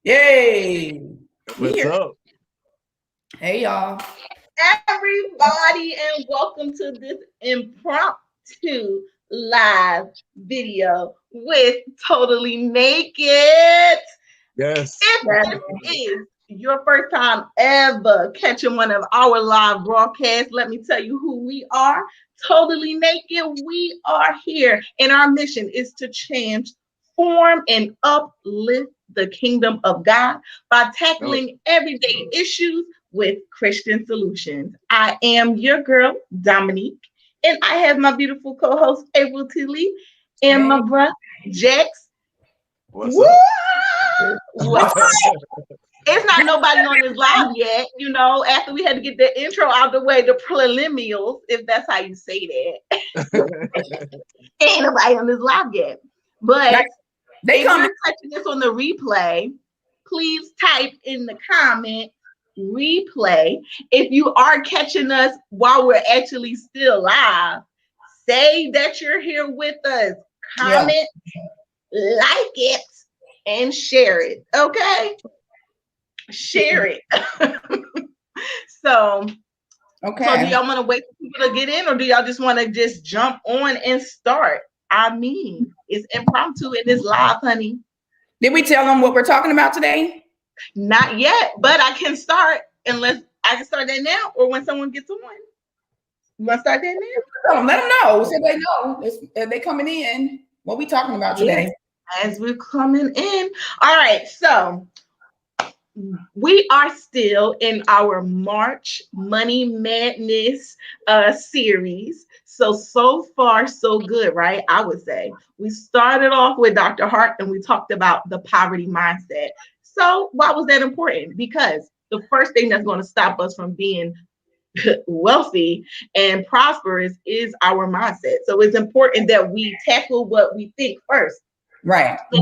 Yay! What's Here. up? Hey, y'all. Everybody, and welcome to this impromptu live video with Totally Naked. Yes. If this is your first time ever catching one of our live broadcasts, let me tell you who we are. Totally Naked, we are here, and our mission is to transform and uplift the kingdom of God by Oh, tackling everyday issues with Christian solutions. I am your girl, Dominique, and I have my beautiful co-host, April Tilly, and Hey. my brother, Jax. what's Woo! up? Well, it's not nobody on this live yet, after we had to get the intro out the way, the preliminals, if that's how you say that. Ain't nobody on this live yet. But They if coming. you're catching this on the replay, please type in the comment replay. If you are catching us while we're actually still live, say that you're here with us. Yeah. Comment, like it, and share it. Okay? Share it. So do Okay. y'all want to wait for people to get in, or do y'all just want to just jump on and start? I mean, it's impromptu and it's live, honey. Did we tell them what we're talking about today? Not yet, but I can start unless I can start that now or when someone gets on. You want to start that now? Tell them, let them know so they know if they coming in. What we talking about Yes, today? as we're coming in. All right, so we are still in our March Money Madness series. So far, so good, right? I would say. We started off with Dr. Hart and we talked about the poverty mindset. So, why was that important? Because the first thing that's going to stop us from being wealthy and prosperous is our mindset. So, it's important that we tackle what we think first. Right. So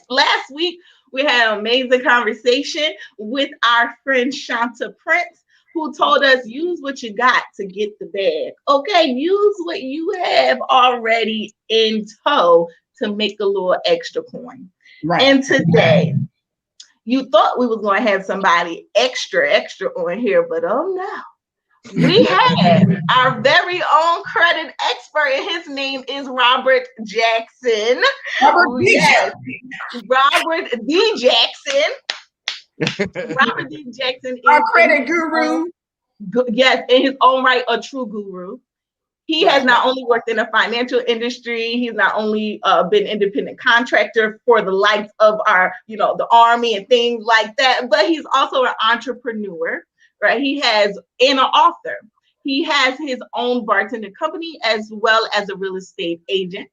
last week, we had an amazing conversation with our friend Shanta Prince, who told us use what you got to get the bag. Okay, use what you have already in tow to make a little extra coin. Right. And today, you thought we was going to have somebody extra on here, but oh no. We have our very own credit expert, and his name is Robert Jackson. Robert D. Yes, Robert D. Jackson. Robert D. Jackson Our is credit guru. yes, in his own right, a true guru. He has Right. not only worked in the financial industry, he's not only been independent contractor for the likes of our, the army and things like that, but he's also an entrepreneur, right? He has and an author. He has his own bartending company as well as a real estate agent.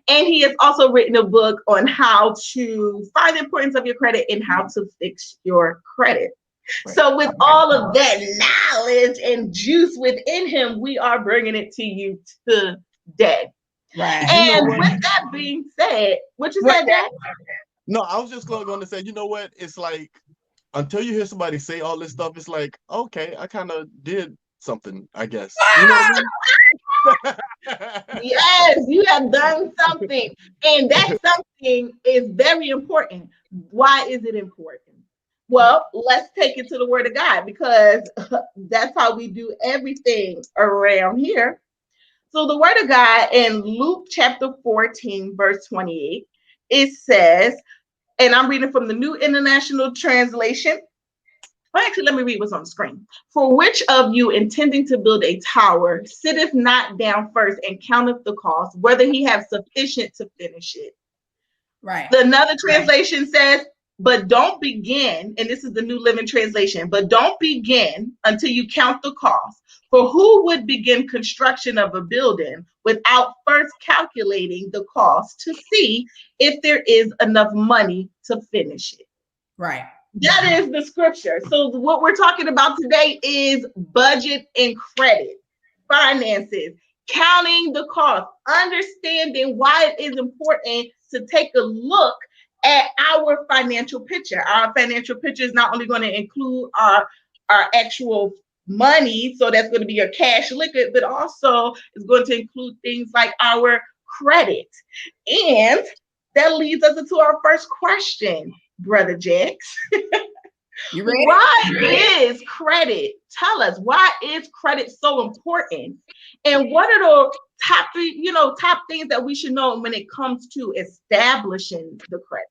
And he has also written a book on how to find the importance of your credit and how to fix your credit. Right. So, with all of that knowledge and juice within him, we are bringing it to you today. Right. You know And what? with that being said, what you What? said, Jack? No, I was just going to say, you know what? It's like until you hear somebody say all this stuff, it's like, okay, I kind of did something, I guess. You know what I mean? Yes, you have done something. And that something is very important. Why is it important? Right. Well, let's take it to the word of God because that's how we do everything around here. So the word of God in Luke chapter 14, verse 28, it says, and I'm reading from the New International Translation. Well, actually, let me read what's on the screen. For which of you intending to build a tower sitteth not down first and counteth the cost, whether he have sufficient to finish it? Right. Another translation says, but don't begin, and this is the New Living Translation, but don't begin until you count the cost. For who would begin construction of a building without first calculating the cost to see if there is enough money to finish it? Right. That is the scripture. So what we're talking about today is budget and credit, finances, counting the cost, understanding why it is important to take a look at our financial picture. Our financial picture is not only going to include our actual money, so that's going to be your cash liquid, but also is going to include things like our credit. And that leads us into our first question. Brother Jax. You ready? Why is credit? Tell us, why is credit so important? And what are the top three, top things that we should know when it comes to establishing the credit?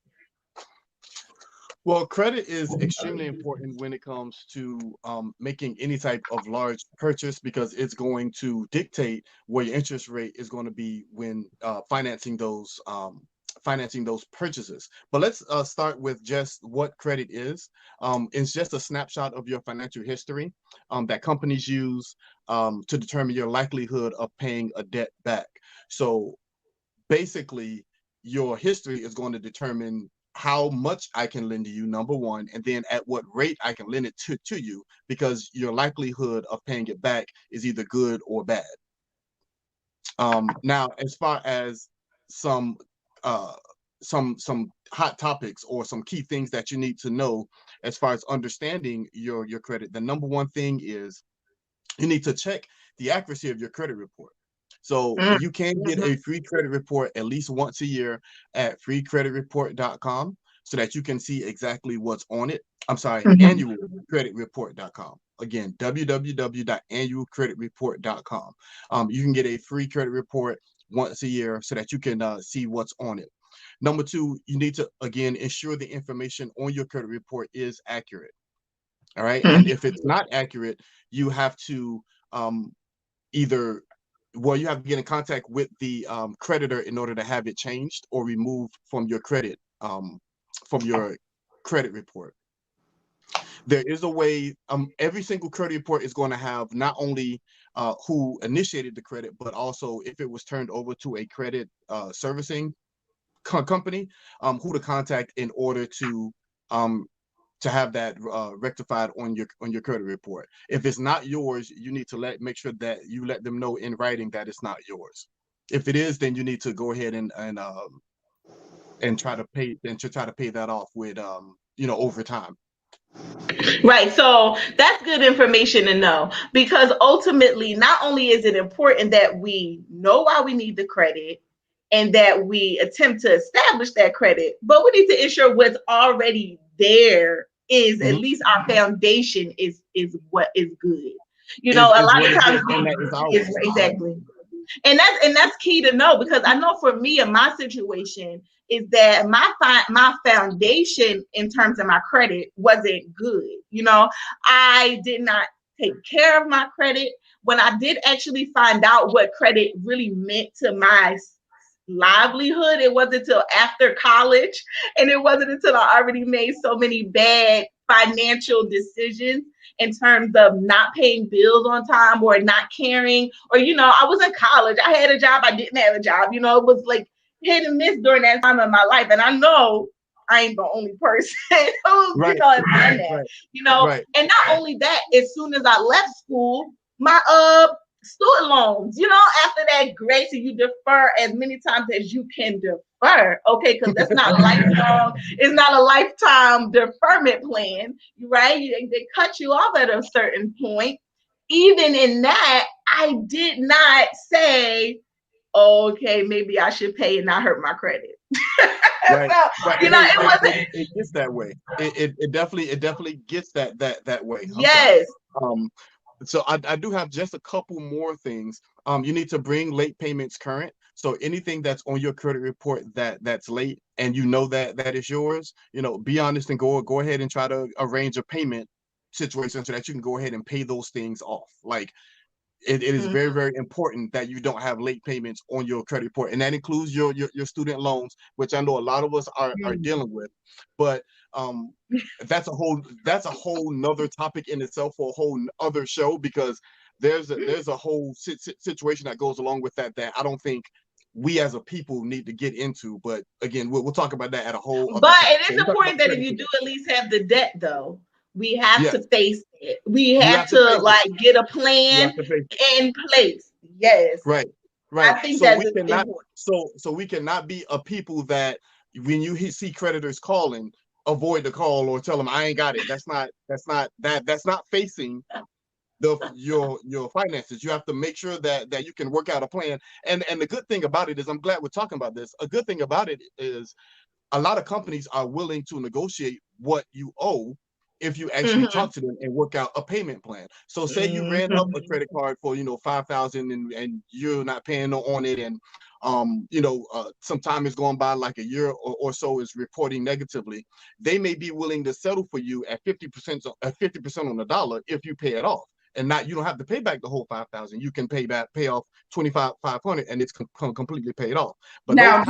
Well, credit is extremely important when it comes to making any type of large purchase, because it's going to dictate where your interest rate is going to be when financing those purchases. But let's start with just what credit is. It's just a snapshot of your financial history that companies use to determine your likelihood of paying a debt back. So basically, your history is going to determine how much I can lend to you, number one, and then at what rate I can lend it to you, because your likelihood of paying it back is either good or bad. Now, as far as some hot topics or some key things that you need to know as far as understanding your credit, the number one thing is you need to check the accuracy of your credit report. So you can get a free credit report at least once a year at freecreditreport.com so that you can see exactly what's on it. I'm sorry, annualcreditreport.com. Again, www.annualcreditreport.com. You can get a free credit report once a year so that you can see what's on it. Number two, you need to, again, ensure the information on your credit report is accurate. All right. And if it's not accurate, you have to either you have to get in contact with the creditor in order to have it changed or removed from your credit report. There is a way. Every single credit report is going to have not only who initiated the credit, but also if it was turned over to a credit servicing company, who to contact in order to have that rectified on your credit report. If it's not yours, you need to make sure that you let them know in writing that it's not yours. If it is, then you need to go ahead and try to pay that off with over time. Right. So that's good information to know, because ultimately, not only is it important that we know why we need the credit and that we attempt to establish that credit, but we need to ensure what's already there is at least our foundation is what is good. A lot of times exactly. And that's key to know, because I know for me in my situation is that my foundation in terms of my credit wasn't good. I did not take care of my credit. When I did actually find out what credit really meant to my livelihood, it wasn't until after college, and it wasn't until I already made so many bad financial decisions in terms of not paying bills on time or not caring, or I was in college, I had a job, I didn't have a job, it was like hit and miss during that time of my life. And I know I ain't the only person who's right, done that. Right. And not only that, as soon as I left school, my student loans, after that grace, and you defer as many times as you can defer, okay, because that's not lifelong, it's not a lifetime deferment plan, right? They cut you off at a certain point. Even in that, I did not say, okay, maybe I should pay and not hurt my credit. Right. So, it gets that way. It definitely gets that way. Yes. So I do have just a couple more things. You need to bring late payments current. So anything that's on your credit report that's late and that is yours, be honest and go ahead and try to arrange a payment situation so that you can go ahead and pay those things off. Like it is very, very important that you don't have late payments on your credit report, and that includes your student loans, which I know a lot of us are dealing with. But that's a whole nother topic in itself for a whole other show, because there's a whole situation that goes along with that I don't think we as a people need to get into. But again, we'll talk about that at a whole other but time. it is important that if you do at least have the debt, though, we have to face it. We have to get a plan in place. Yes. Right. I think that's important. So we cannot be a people that when you see creditors calling, avoid the call or tell them I ain't got it. That's not facing your finances. You have to make sure that you can work out a plan. And the good thing about it is, I'm glad we're talking about this. A good thing about it is a lot of companies are willing to negotiate what you owe if you actually talk to them and work out a payment plan. So say you ran up a credit card for, you know, 5,000 and you're not paying on it, and you know, some time is going by, like a year or so is reporting negatively. They may be willing to settle for you at 50% on the dollar if you pay it off. And not, you don't have to pay back the whole 5,000. You can pay off 25,500 and it's completely paid off. But Now,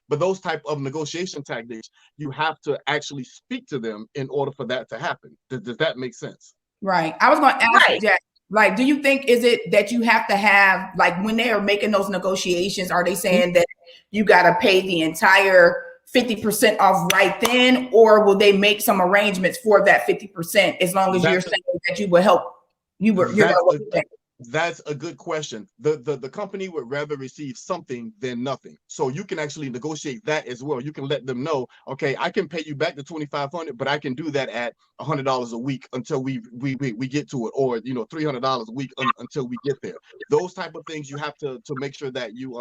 those type of negotiation tactics, you have to actually speak to them in order for that to happen. Does that make sense? right. I was going to ask Jack, like, do you think, is it that you have to have, like, when they are making those negotiations, are they saying that you got to pay the entire 50% off right then, or will they make some arrangements for that 50% as long as you're saying that you will help? That's a good question. The company would rather receive something than nothing. So you can actually negotiate that as well. You can let them know, okay, I can pay you back the 2,500, but I can do that at $100 a week until we get to it, or, you know, $300 a week until we get there. Those type of things you have to make sure that you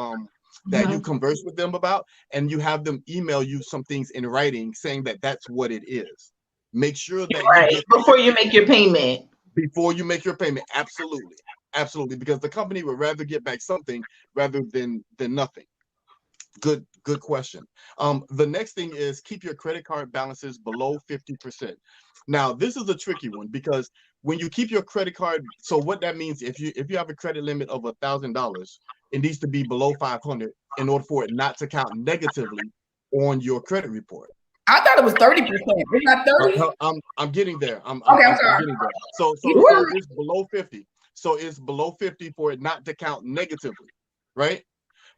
you converse with them about, and you have them email you some things in writing saying that that's what it is. Make sure that before you make your payment. Before you make your payment, absolutely, because the company would rather get back something rather than nothing. Good question. The next thing is keep your credit card balances below 50%. Now, this is a tricky one, because when you keep your credit card, so what that means, if you have a credit limit of $1,000, it needs to be below 500 in order for it not to count negatively on your credit report. I thought it was 30%. It's not 30. I'm getting there. I'm sorry. getting there. So it's below 50. So it's below 50 for it not to count negatively, right?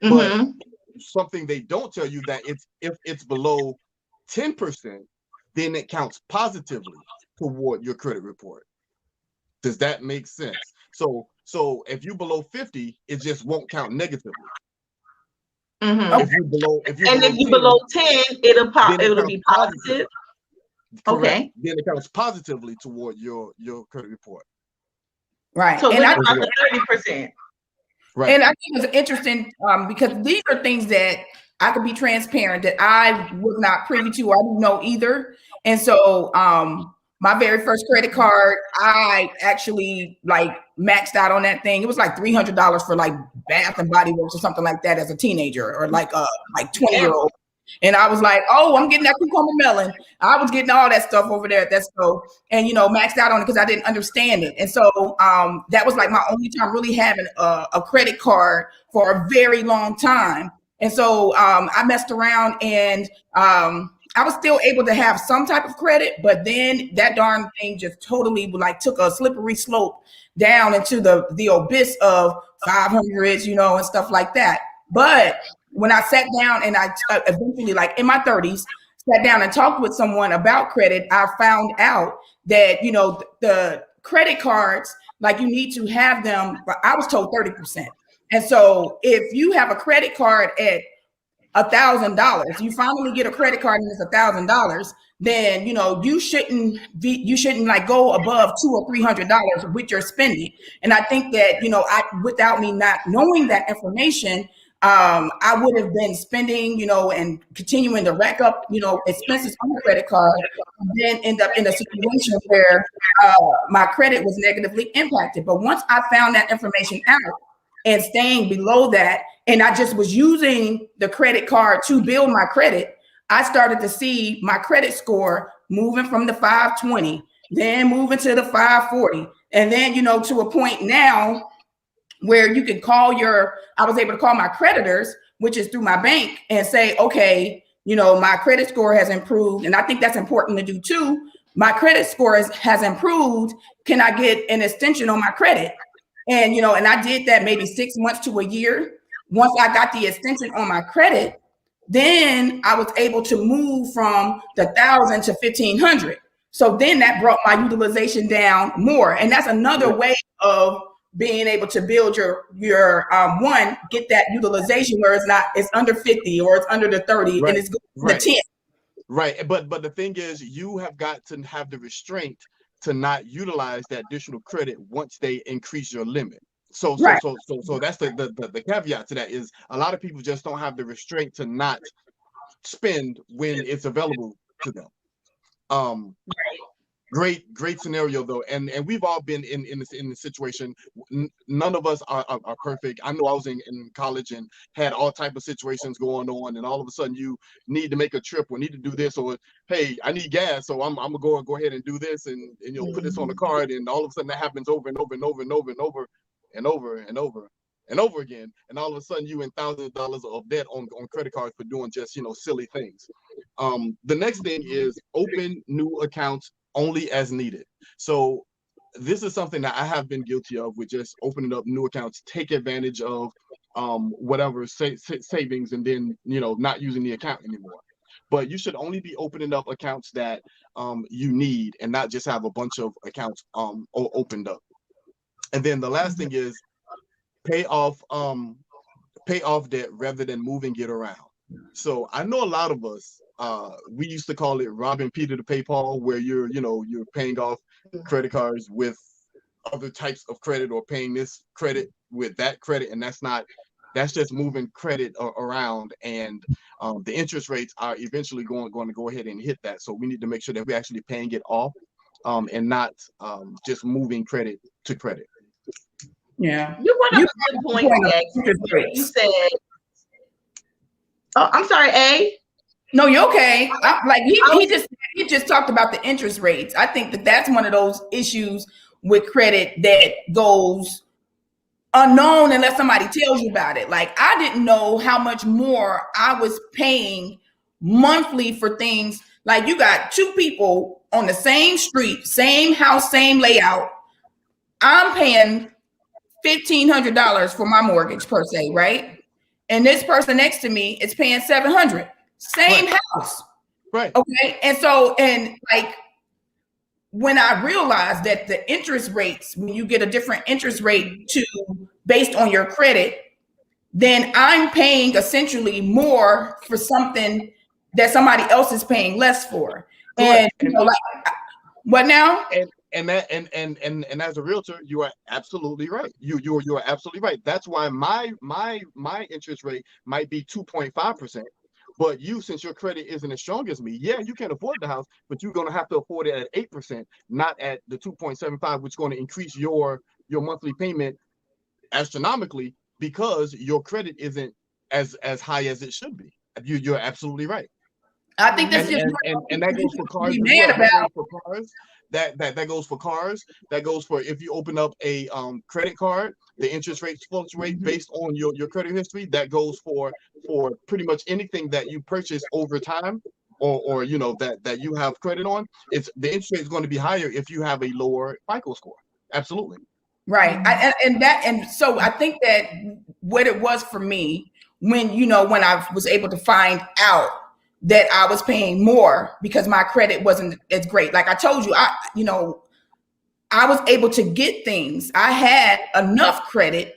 But something they don't tell you, that if it's below 10%, then it counts positively toward your credit report. Does that make sense? So if you're below 50, it just won't count negatively. If you're below 10, it'll be positive. Okay. Then it counts positively toward your credit report. Right. So what about the 30%? Right. And I think it's interesting because these are things that I could be transparent that I was not privy to, or I didn't know either. And so my very first credit card, I actually like maxed out on that thing. It was like $300 for like Bath and Body Works or something like that as a teenager, or like 20-year-old. And I was like, oh, I'm getting that cucumber melon. I was getting all that stuff over there at that store, and, you know, maxed out on it because I didn't understand it. And so that was like my only time really having a credit card for a very long time. And so I messed around, and I was still able to have some type of credit, but then that darn thing just totally like took a slippery slope down into the abyss of 500s, you know, and stuff like that. But when I sat down and I eventually, like in my 30s, sat down and talked with someone about credit, I found out that, you know, the credit cards, like, you need to have them, I was told 30%. And so if you have a credit card at $1,000, you finally get a credit card and it's $1,000, then, you know, you shouldn't like go above $200 or $300 with your spending. And I think that, you know, without me not knowing that information, I would have been spending, you know, and continuing to rack up, you know, expenses on the credit card, and then end up in a situation where my credit was negatively impacted. But once I found that information out and staying below that, and I just was using the credit card to build my credit, I started to see my credit score moving from the 520, then moving to the 540, and then, you know, to a point now where you can I was able to call my creditors, which is through my bank, and say, okay, you know, my credit score has improved. And I think that's important to do too. My credit score has improved. Can I get an extension on my credit? And, you know, and I did that maybe 6 months to a year. Once I got the extension on my credit, then I was able to move from the 1,000 to 1,500. So then that brought my utilization down more. And that's another way of being able to build your get that utilization where it's under 50 or it's under the 30, and it's the 10. Right. But the thing is, you have got to have the restraint to not utilize that additional credit once they increase your limit. So that's the caveat to that, is a lot of people just don't have the restraint to not spend when it's available to them. Great scenario though, and we've all been in this situation. None of us are perfect. I know I was in college and had all type of situations going on, and all of a sudden you need to make a trip or need to do this, or hey, I need gas, so I'm gonna go ahead and do this, and you'll put this on the card, and all of a sudden that happens over and over and over and over and over and over and over and over again, and all of a sudden you in thousands of dollars of debt on credit cards for doing just silly things. The next thing is open new accounts only as needed. So this is something that I have been guilty of, with just opening up new accounts, take advantage of whatever savings, and then not using the account anymore. But you should only be opening up accounts that you need, and not just have a bunch of accounts opened up. And then the last thing is pay off debt rather than moving it around. So I know a lot of us, we used to call it robbing Peter to pay Paul, where you're paying off credit cards with other types of credit, or paying this credit with that credit, and that's just moving credit around, and the interest rates are eventually going to go ahead and hit that. So we need to make sure that we're actually paying it off, and not just moving credit to credit. Yeah, you brought up a good point, Jack. You said, "Oh, I'm sorry, A." No, you're okay. He just talked about the interest rates. I think that's one of those issues with credit that goes unknown unless somebody tells you about it. Like, I didn't know how much more I was paying monthly for things. Like, you got two people on the same street, same house, same layout. I'm paying $1,500 for my mortgage per se, right? And this person next to me is paying $700. Same house. Right. Okay. And so, like, when I realized that the interest rates, when you get a different interest rate based on your credit, then I'm paying essentially more for something that somebody else is paying less for. And what now? And as a realtor, you are absolutely right. You are absolutely right. That's why my interest rate might be 2.5%. But you, since your credit isn't as strong as me, yeah, you can afford the house, but you're going to have to afford it at 8%, not at the 2.75, which is going to increase your monthly payment astronomically, because your credit isn't as high as it should be. You're absolutely right. I think that's and that goes for cars. That goes for cars. That goes for if you open up a credit card, the interest rates fluctuate based on your credit history. That goes for pretty much anything that you purchase over time, or that you have credit on. It's the interest rate is going to be higher if you have a lower FICO score. Absolutely. Right. So I think that what it was for me when I was able to find out that I was paying more because my credit wasn't as great. Like I told you, I was able to get things. I had enough credit,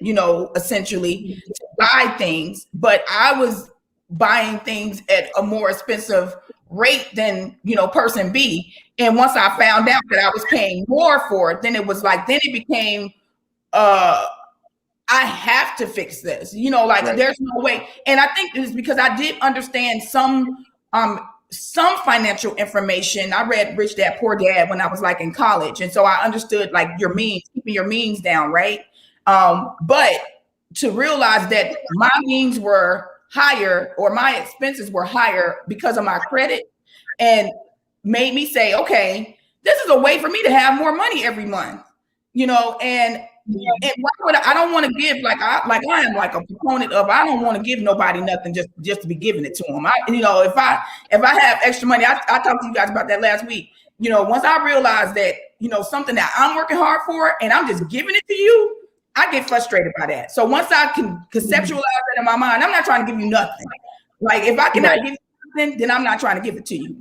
essentially to buy things, but I was buying things at a more expensive rate than, person B. And once I found out that I was paying more for it, then it became, I have to fix this, right. There's no way. And I think it's because I did understand some financial information. I read Rich Dad Poor Dad when I was in college. And so I understood your means, keeping your means down. Right. But to realize that my means were higher, or my expenses were higher because of my credit, and made me say, okay, this is a way for me to have more money every month, and why would I don't want to give I am a proponent of, I don't want to give nobody nothing just to be giving it to them. If I have extra money, I talked to you guys about that last week. Once I realize that something that I'm working hard for and I'm just giving it to you, I get frustrated by that. So once I can conceptualize that in my mind, I'm not trying to give you nothing. Like if I cannot give you something, then I'm not trying to give it to you,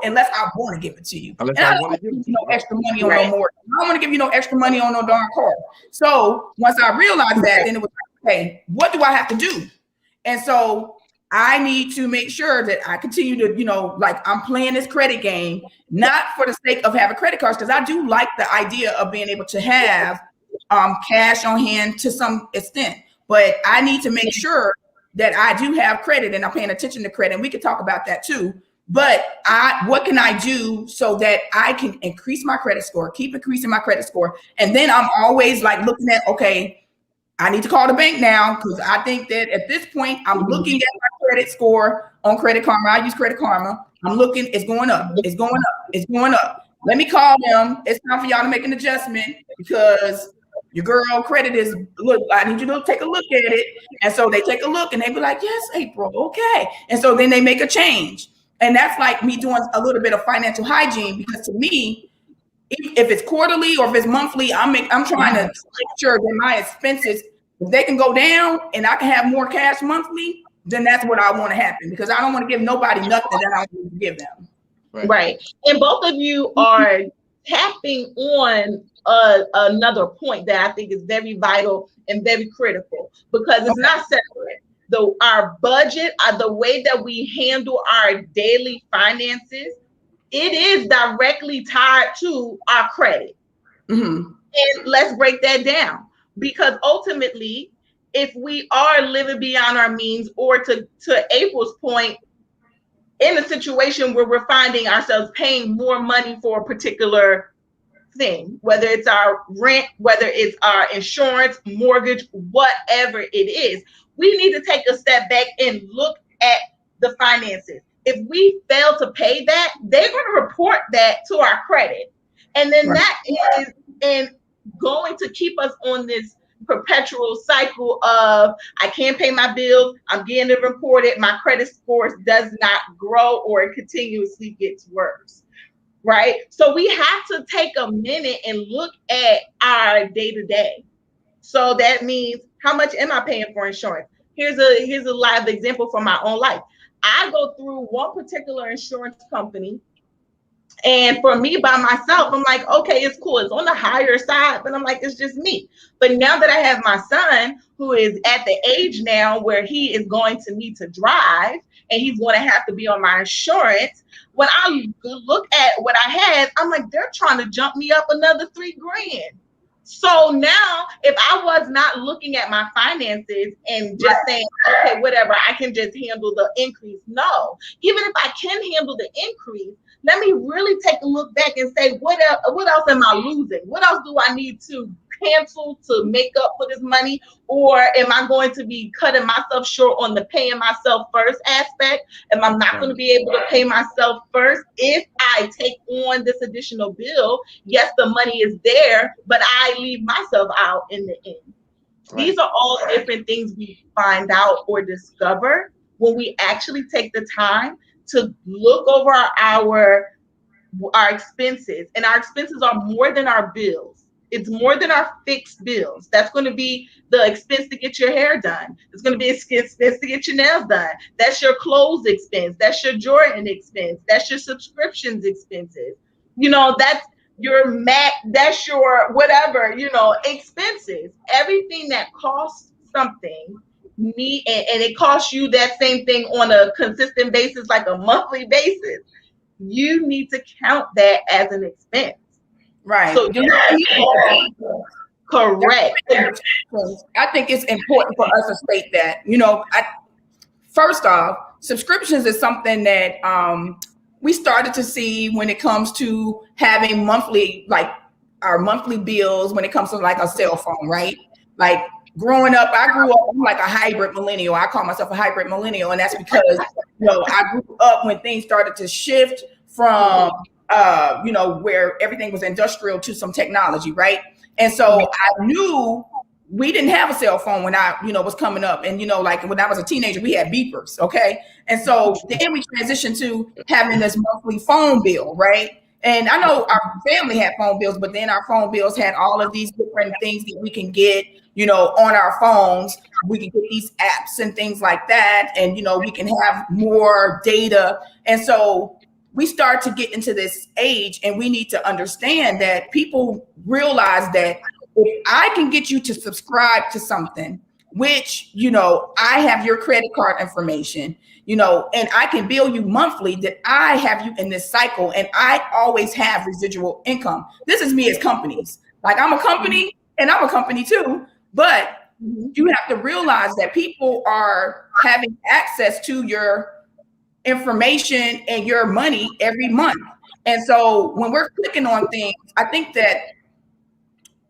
unless I want to give it to you. And I don't want to give you no extra money on no more. I don't want to give you no extra money on no darn car. So once I realized that, then it was okay, what do I have to do? And so I need to make sure that I continue to, I'm playing this credit game, not for the sake of having credit cards, because I do like the idea of being able to have cash on hand to some extent, but I need to make sure that I do have credit and I'm paying attention to credit, and we could talk about that too. But what can I do so that I can increase my credit score, keep increasing my credit score? And then I'm always like looking at, okay, I need to call the bank now, because I think that at this point, I'm looking at my credit score on Credit Karma. I use Credit Karma. I'm looking, it's going up, it's going up, it's going up. Let me call them. It's time for y'all to make an adjustment, because your girl credit is, look, I need you to take a look at it. And so they take a look and they be like, yes, April, okay. And so then they make a change. And that's like me doing a little bit of financial hygiene, because to me, if it's quarterly or if it's monthly, I'm trying to make sure that my expenses, if they can go down and I can have more cash monthly, then that's what I want to happen, because I don't want to give nobody nothing that I want to give them. Right. And both of you are tapping on another point that I think is very vital and very critical, because it's not separate. Our budget, the way that we handle our daily finances, it is directly tied to our credit. And let's break that down, because ultimately, if we are living beyond our means, or to April's point, in a situation where we're finding ourselves paying more money for a particular thing, whether it's our rent, whether it's our insurance, mortgage, whatever it is, we need to take a step back and look at the finances. If we fail to pay that, they're going to report that to our credit. And then that is going to keep us on this perpetual cycle of, I can't pay my bills, I'm getting it reported, my credit score does not grow, or it continuously gets worse. Right? So we have to take a minute and look at our day-to-day. So that means, how much am I paying for insurance? Here's a live example from my own life. I go through one particular insurance company, and for me by myself, I'm like, okay, it's cool. It's on the higher side, but I'm like, it's just me. But now that I have my son, who is at the age now where he is going to need to drive, and he's going to have to be on my insurance, when I look at what I have, I'm like, they're trying to jump me up another $3,000. So now, if I was not looking at my finances and just saying, okay, whatever, I can just handle the increase. No, even if I can handle the increase, let me really take a look back and say, what else am I losing? What else do I need to cancel to make up for this money? Or am I going to be cutting myself short on the paying myself first aspect? Am I not going to be able to pay myself first if I take on this additional bill? Yes, the money is there, but I leave myself out in the end. These are all different things we find out or discover when we actually take the time to look over our expenses. And our expenses are more than our bills. It's more than our fixed bills. That's going to be the expense to get your hair done. It's going to be an expense to get your nails done. That's your clothes expense. That's your Jordan expense. That's your subscriptions expenses. That's your Mac. That's your whatever, expenses. Everything that costs something, and it costs you that same thing on a consistent basis, like a monthly basis, you need to count that as an expense. Right. So correct. I think it's important for us to state that, first off, subscriptions is something that we started to see when it comes to having monthly, like our monthly bills, when it comes to like a cell phone, right? Like growing up, I grew up like a hybrid millennial. I call myself a hybrid millennial. And that's because, I grew up when things started to shift from where everything was industrial to some technology, right? And so I knew we didn't have a cell phone when I, was coming up. And, like when I was a teenager, we had beepers, okay? And so then we transitioned to having this monthly phone bill, right? And I know our family had phone bills, but then our phone bills had all of these different things that we can get, on our phones. We can get these apps and things like that. And, we can have more data. And so we start to get into this age, and we need to understand that people realize that if I can get you to subscribe to something, which, I have your credit card information, and I can bill you monthly, that I have you in this cycle, and I always have residual income. This is me as companies. Like I'm a company and I'm a company too, but You have to realize that people are having access to your information and your money every month. And so when we're clicking on things, I think that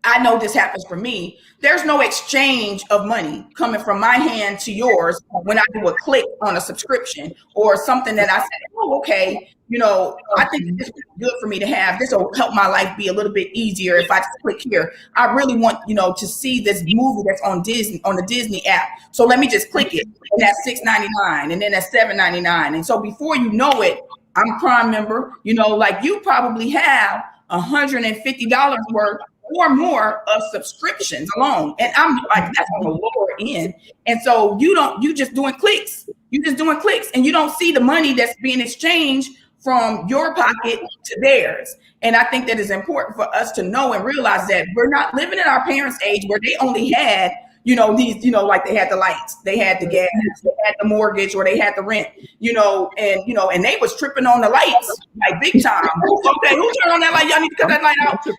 I know this happens for me. There's no exchange of money coming from my hand to yours when I do a click on a subscription or something that I say, oh, okay, I think this is good for me to have. This will help my life be a little bit easier if I just click here. I really want, to see this movie that's on Disney, on the Disney app. So let me just click it. And that's $6.99 and then that's $7.99. And so before you know it, I'm a Prime member, like you probably have $150 worth or more of subscriptions alone. And I'm like, that's on the lower end. And so you just doing clicks. You just doing clicks and you don't see the money that's being exchanged from your pocket to theirs. And I think that is important for us to know and realize that we're not living in our parents' age where they only had, these, like they had the lights, they had the gas, they had the mortgage, or they had the rent, and they was tripping on the lights like big time. Okay, who turned on that light? Y'all need to cut that light out. Okay.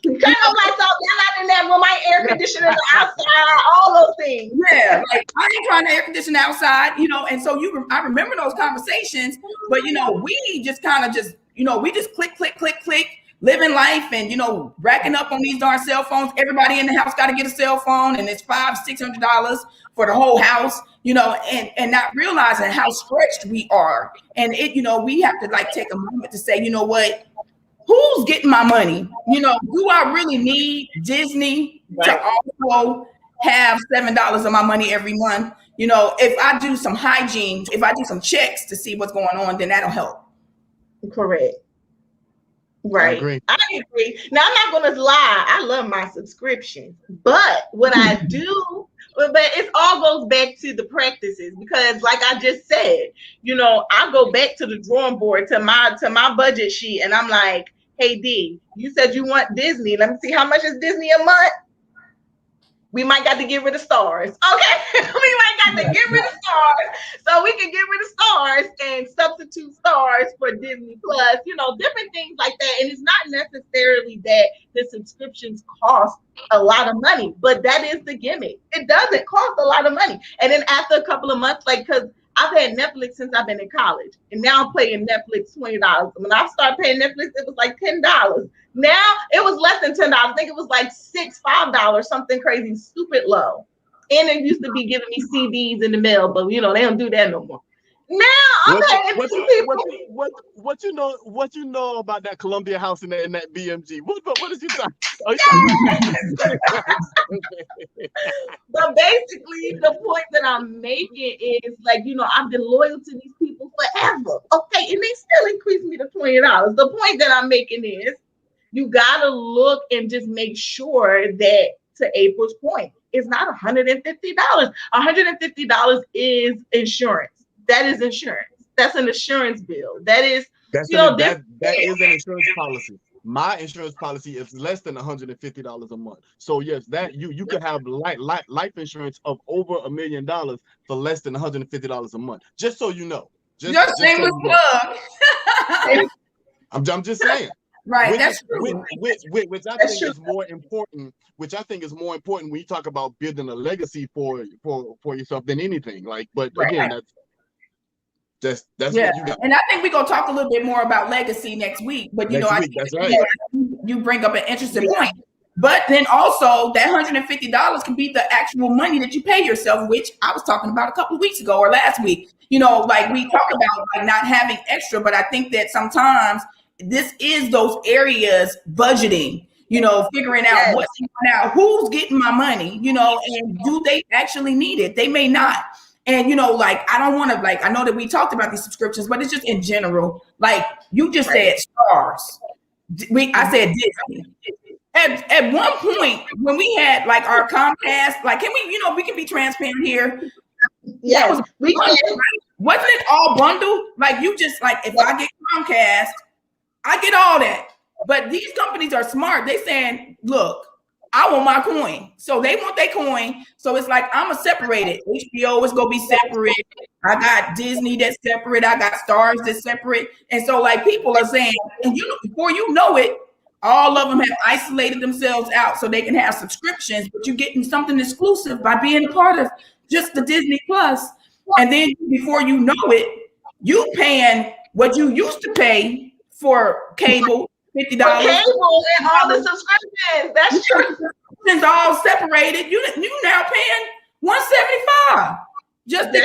Turn the lights off. They're not in that room. My air conditioner is outside. All those things. Yeah, like I ain't trying to air condition outside, and so I remember those conversations, but we just kind of we just click, living life and racking up on these darn cell phones. Everybody in the house got to get a cell phone, and it's $500-$600 for the whole house, and not realizing how stretched we are. And we have to take a moment to say, what? Who's getting my money? Do I really need Disney to also have $7 of my money every month? If I do some hygiene, if I do some checks to see what's going on, then that'll help. Correct. Right. I agree. Now, I'm not going to lie. I love my subscriptions, but what I do, but it all goes back to the practices because like I just said, I go back to the drawing board, to my budget sheet. And I'm like, hey, D, you said you want Disney. Let me see how much is Disney a month. We might got to get rid of stars. Okay. We might got to get rid of stars. So we can get rid of stars and substitute stars for Disney Plus, different things like that. And it's not necessarily that the subscriptions cost a lot of money, but that is the gimmick. It doesn't cost a lot of money. And then after a couple of months, because I've had Netflix since I've been in college, and now I'm paying Netflix $20. When I started paying Netflix, it was like $10. Now it was less than $10. I think it was like $5, something crazy, stupid low. And it used to be giving me CDs in the mail, but they don't do that no more. Now I'm paying people. What you know about that Columbia House and that BMG? What is you talking? But basically, the point that I'm making is I've been loyal to these people forever. Okay, and they still increase me to $20. The point that I'm making is you gotta look and just make sure that, to April's point, it's not $150. $150 is insurance. That is insurance. That's an insurance bill. That is that is an insurance policy. My insurance policy is less than $150 a month. So yes, that you can have life insurance of over $1 million for less than $150 a month. Just so you know. Just shameless plug. I'm just saying. Right. Which I think is more important. Which I think is more important when you talk about building a legacy for yourself than anything. Again, that's what you got. And I think we're gonna talk a little bit more about legacy next week. But I think that's right. You bring up an interesting point. But then also that $150 can be the actual money that you pay yourself, which I was talking about a couple of weeks ago or last week. We talk about not having extra, but I think that sometimes this is those areas budgeting, figuring out what's going out, who's getting my money, and do they actually need it? They may not. And, I don't want to, I know that we talked about these subscriptions, but it's just in general, you just said stars. I said Disney. At one point when we had our Comcast, can we can be transparent here. Yes, we can. Wasn't it all bundled? You just if I get Comcast, I get all that. But these companies are smart. They saying, look, I want my coin. So they want their coin. So it's I'm going to separate it. HBO is going to be separate. I got Disney that's separate. I got Stars that's separate. And so people are saying, and before you know it, All of them have isolated themselves out so they can have subscriptions, but you're getting something exclusive by being a part of just the Disney Plus. And then before you know it, you paying what you used to pay for cable, $50. Cable and all the subscriptions. That's true. It's all separated. You now paying $175 just to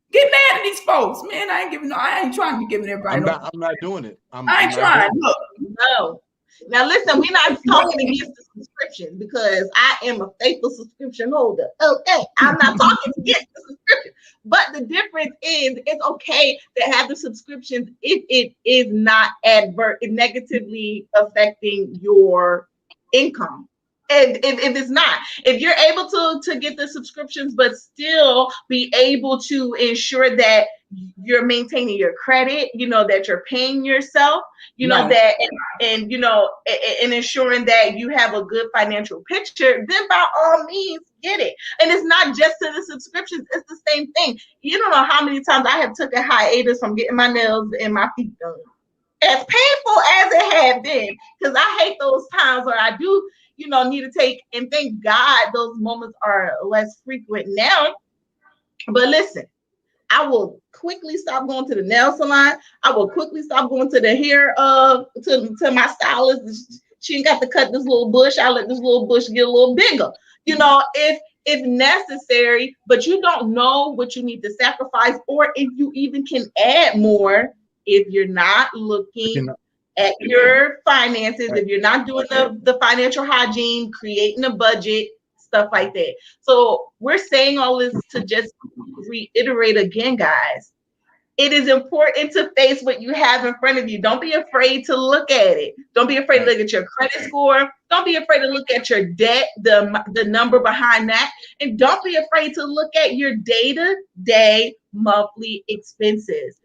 get mad at these folks, man. I ain't trying to be giving everybody. I'm not doing it. I ain't trying. Look, no. Now listen, we're not talking against the subscription because I am a faithful subscription holder. Okay, I'm not talking against the subscription, but the difference is it's okay to have the subscriptions if it is not negatively affecting your income. And if it's not, if you're able to get the subscriptions, but still be able to ensure that you're maintaining your credit, that you're paying yourself, that, and ensuring that you have a good financial picture, then by all means get it. And it's not just to the subscriptions, it's the same thing. You don't know how many times I have took a hiatus from getting my nails and my feet done. As painful as it had been, because I hate those times where I do need to take, and thank God those moments are less frequent now. But listen, I will quickly stop going to the nail salon. I will quickly stop going to the hair, to my stylist. She ain't got to cut this little bush. I'll let this little bush get a little bigger, if necessary, but you don't know what you need to sacrifice, or if you even can add more if you're not looking at your finances, if you're not doing the financial hygiene, creating a budget, stuff like that. So we're saying all this to just reiterate again, guys. It is important to face what you have in front of you. Don't be afraid to look at it. Don't be afraid to look at your credit score. Don't be afraid to look at your debt, the number behind that. And don't be afraid to look at your day-to-day monthly expenses.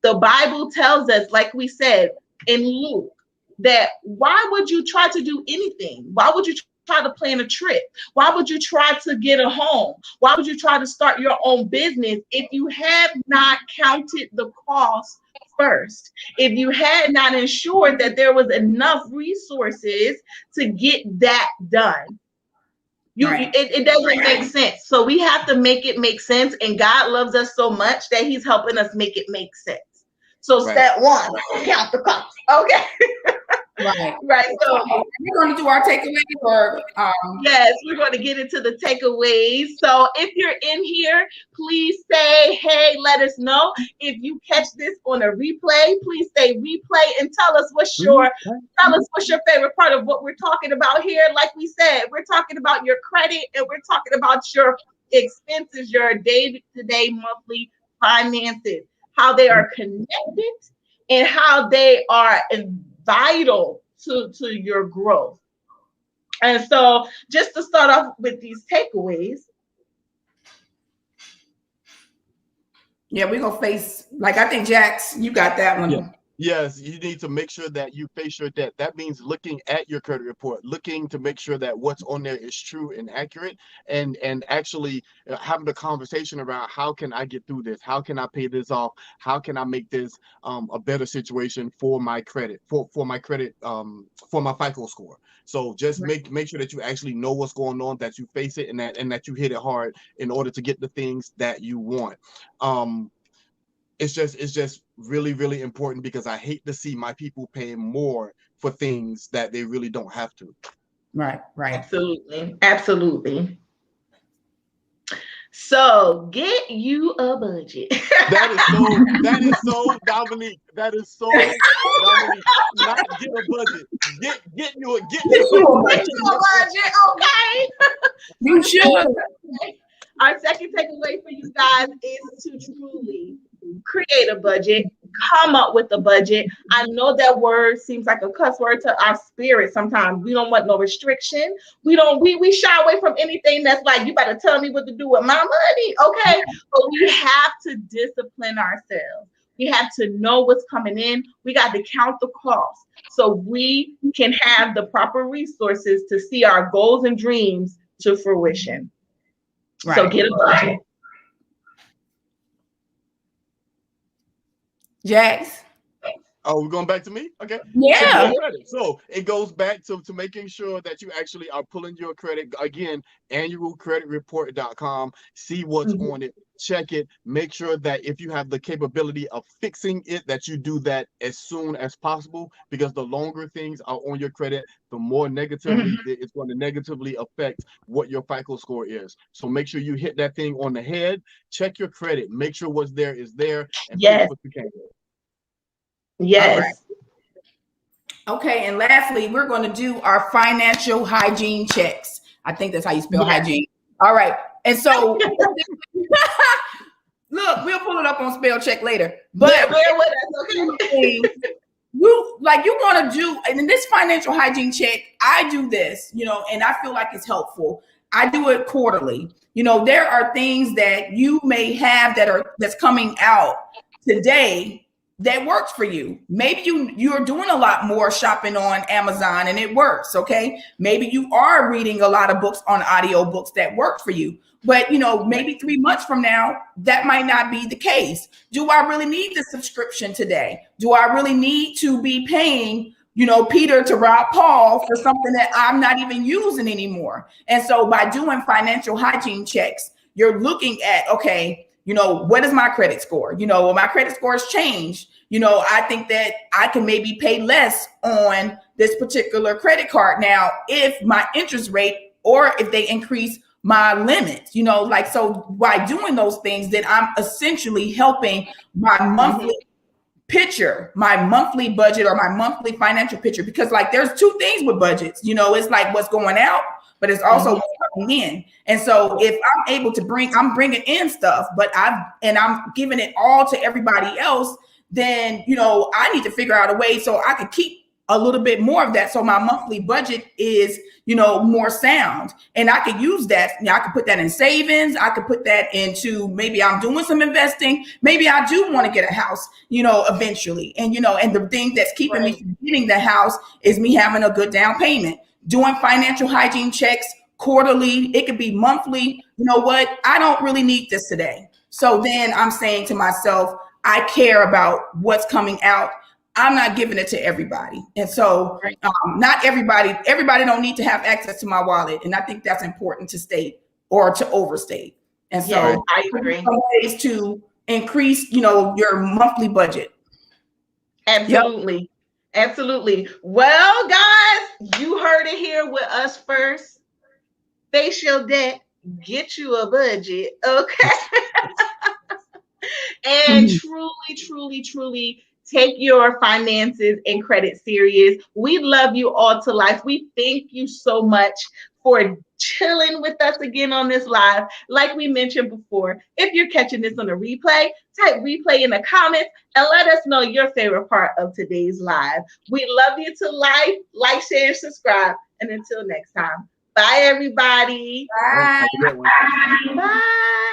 The Bible tells us, like we said, in Luke, that why would you try to do anything? Why would you try to plan a trip? Why would you try to get a home? Why would you try to start your own business if you have not counted the cost first? If you had not ensured that there was enough resources to get that done? It doesn't make sense. So we have to make it make sense, and God loves us so much that he's helping us make it make sense. So step one, count the cost. Okay. Right. So we're going to do our takeaways, or yes, we're going to get into the takeaways. So if you're in here, please say, hey, let us know. If you catch this on a replay, please say replay and tell us what's your favorite part of what we're talking about here. Like we said, we're talking about your credit, and we're talking about your expenses, your day-to-day monthly finances, how they are connected and how they are vital to your growth. And so just to start off with these takeaways. Yeah, we're going to face, I think, Jax, you got that one. Yeah. Yes, you need to make sure that you face your debt. That means looking at your credit report, looking to make sure that what's on there is true and accurate, and actually having a conversation around how can I get through this? How can I pay this off? How can I make this a better situation for my credit, for my credit, for my FICO score? So just make sure that you actually know what's going on, that you face it, and that you hit it hard in order to get the things that you want. It's just really, really important, because I hate to see my people paying more for things that they really don't have to. Right. Absolutely. So get you a budget. That is so Dominique. Not get a budget. Get you a budget. Okay. You should. Our second takeaway for you guys is to truly create a budget, come up with a budget. I know that word seems like a cuss word to our spirit sometimes. We don't want no restriction. We shy away from anything that's like, you better tell me what to do with my money, okay? But we have to discipline ourselves. We have to know what's coming in. We got to count the cost so we can have the proper resources to see our goals and dreams to fruition. Right. So get a budget. Jax. Oh, we're going back to me? Okay. Check Yeah. your credit. So it goes back to making sure that you actually are pulling your credit. Again, annualcreditreport.com. See what's Mhm. on it. Check it. Make sure that if you have the capability of fixing it, that you do that as soon as possible. Because the longer things are on your credit, the more negatively it's going to negatively affect what your FICO score is. So make sure you hit that thing on the head. Check your credit. Make sure what's there is there, and fix Yes. what you can. All right. Yes. Okay. And lastly, we're going to do our financial hygiene checks. I think that's how you spell Yes. hygiene. All right. And so, look, we'll pull it up on spell check later. But Bear with us, okay? you want to do, and in this financial hygiene check, I do this, and I feel like it's helpful. I do it quarterly. There are things that you may have that's coming out today that works for you. Maybe you're doing a lot more shopping on Amazon and it works. Okay. Maybe you are reading a lot of books on audio books that work for you. But maybe 3 months from now, that might not be the case. Do I really need the subscription today? Do I really need to be paying, Peter to rob Paul for something that I'm not even using anymore? And so by doing financial hygiene checks, you're looking at, okay, what is my credit score? Well, my credit score has changed. I think that I can maybe pay less on this particular credit card now if my interest rate or if they increase my limits, so by doing those things, then I'm essentially helping my monthly picture, my monthly budget or my monthly financial picture, because there's two things with budgets, it's like what's going out, but it's also what's coming in. And so if I'm able to I'm bringing in stuff, but I'm giving it all to everybody else, then, I need to figure out a way so I could keep a little bit more of that. So my monthly budget is, more sound, and I could use that. I could put that in savings. I could put that into, maybe I'm doing some investing. Maybe I do want to get a house, eventually. And, and the thing that's keeping me from getting the house is me having a good down payment. Doing financial hygiene checks quarterly. It could be monthly. You know what? I don't really need this today. So then I'm saying to myself, I care about what's coming out. I'm not giving it to everybody. And so not everybody don't need to have access to my wallet. And I think that's important to state or to overstate. And so I agree. Some ways to increase, your monthly budget. Absolutely. Yep. Absolutely. Well, guys, you heard it here with us first. Face your debt, get you a budget. Okay. And truly take your finances and credit serious. We love you all to life. We thank you so much for chilling with us again on this live. Like we mentioned before, if you're catching this on a replay, type replay in the comments and let us know your favorite part of today's live. We love you to life. Like, share, and subscribe. And until next time, bye, everybody. Bye. Bye.